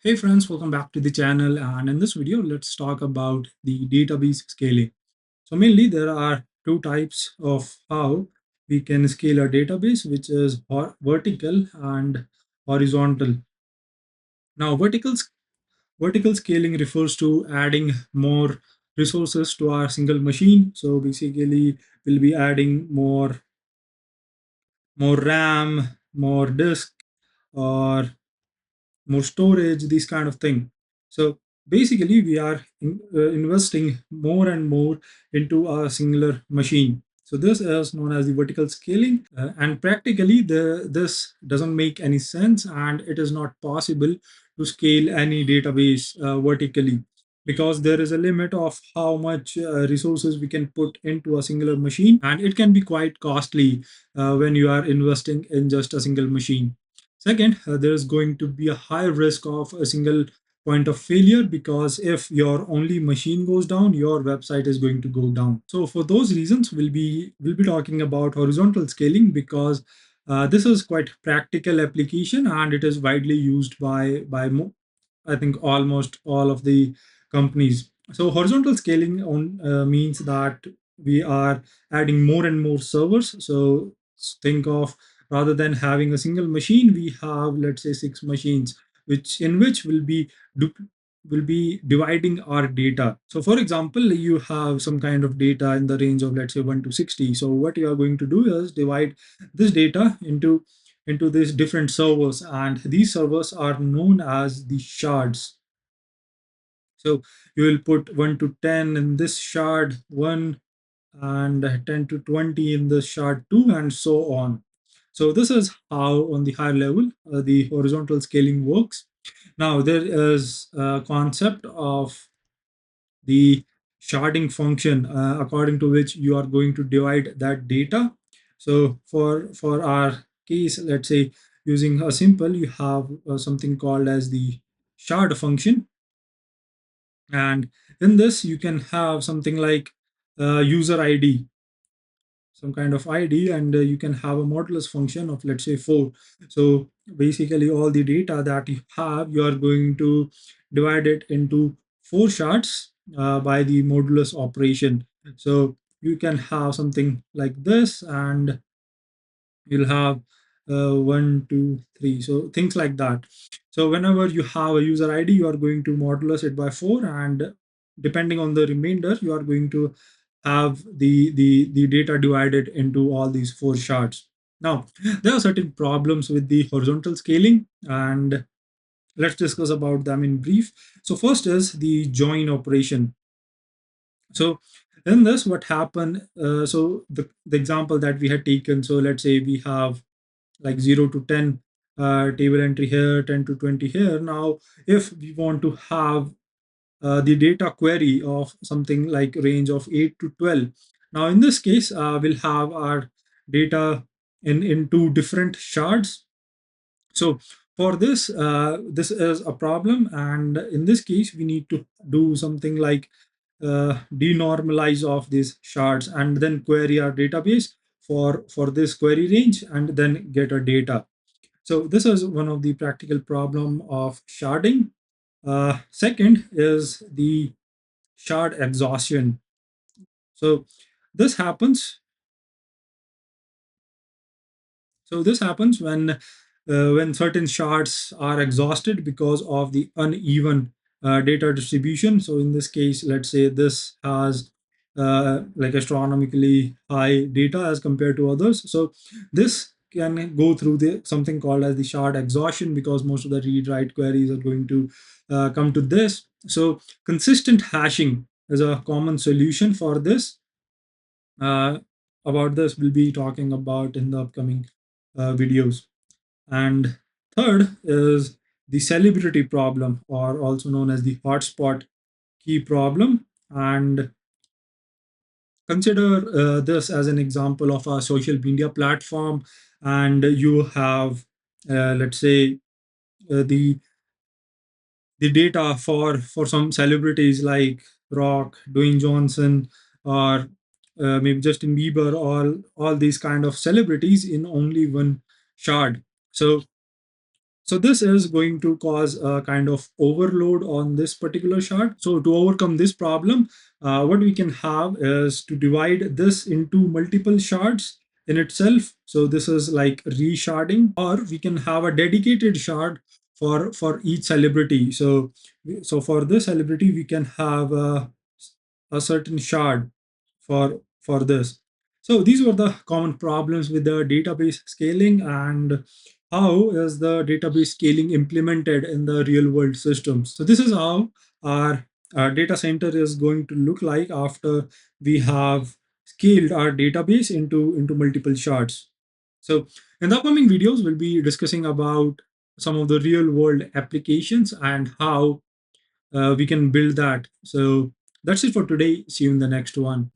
Hey friends, welcome back to the channel. And in this video, let's talk about the database scaling. So mainly there are two types of how we can scale a database, which is vertical and horizontal. Now vertical scaling refers to adding more resources to our single machine. So basically we'll be adding more RAM, more disk, or more storage, this kind of thing. So basically, we are investing more and more into a singular machine. So this is known as the vertical scaling, and practically, this doesn't make any sense, and it is not possible to scale any database vertically because there is a limit of how much resources we can put into a singular machine, and it can be quite costly when you are investing in just a single machine. Second, there is going to be a high risk of a single point of failure because if your only machine goes down, your website is going to go down. So for those reasons, we'll be talking about horizontal scaling because this is quite practical application and it is widely used by I think almost all of the companies. So horizontal scaling means that we are adding more and more servers. So think of, rather than having a single machine, we have, let's say, six machines, which will be dividing our data. So for example, you have some kind of data in the range of, let's say, 1 to 60. So what you are going to do is divide this data into these different servers, and these servers are known as the shards. So you will put 1 to 10 in this shard 1, and 10 to 20 in the shard 2, and so on. So this is how, on the higher level, the horizontal scaling works. Now there is a concept of the sharding function, according to which you are going to divide that data. So for our case, let's say, using a simple, you have something called as the shard function, and in this you can have something like user ID, some kind of ID, and you can have a modulus function of, let's say, 4. So basically all the data that you have, you are going to divide it into 4 shards by the modulus operation. So you can have something like this, and you'll have 1, 2, 3, so things like that. So whenever you have a user ID, you are going to modulus it by 4, and depending on the remainder, you are going to have the data divided into all these 4 shards. Now there are certain problems with the horizontal scaling, and let's discuss about them in brief. So first is the join operation. So in this, what happened, so the example that we had taken, so let's say we have like 0 to 10 table entry here, 10 to 20 here. Now if we want to have the data query of something like range of 8 to 12, now in this case we'll have our data in two different shards. So for this, this is a problem, and in this case we need to do something like denormalize of these shards and then query our database for this query range and then get a data. So this is one of the practical problem of sharding. Second is the shard exhaustion. So this happens. So this happens when certain shards are exhausted because of the uneven data distribution. So in this case, let's say this has like astronomically high data as compared to others. So this can go through the something called as the shard exhaustion because most of the read write queries are going to come to this. So consistent hashing is a common solution for this. Uh, about this, we'll be talking about in the upcoming videos. And third is the celebrity problem, or also known as the hotspot key problem. And consider this as an example of a social media platform, and you have, let's say, the data for some celebrities like Rock, Dwayne Johnson, or maybe Justin Bieber, all these kind of celebrities in only one shard. So So this is going to cause a kind of overload on this particular shard. So to overcome this problem, what we can have is to divide this into multiple shards in itself. So this is like resharding, or we can have a dedicated shard for each celebrity. So for this celebrity, we can have a certain shard for this. So these were the common problems with the database scaling, and how is the database scaling implemented in the real world systems. So this is how our data center is going to look like after we have scaled our database into multiple shards. So in the upcoming videos, we'll be discussing about some of the real world applications and how we can build that. So that's it for today. See you in the next one.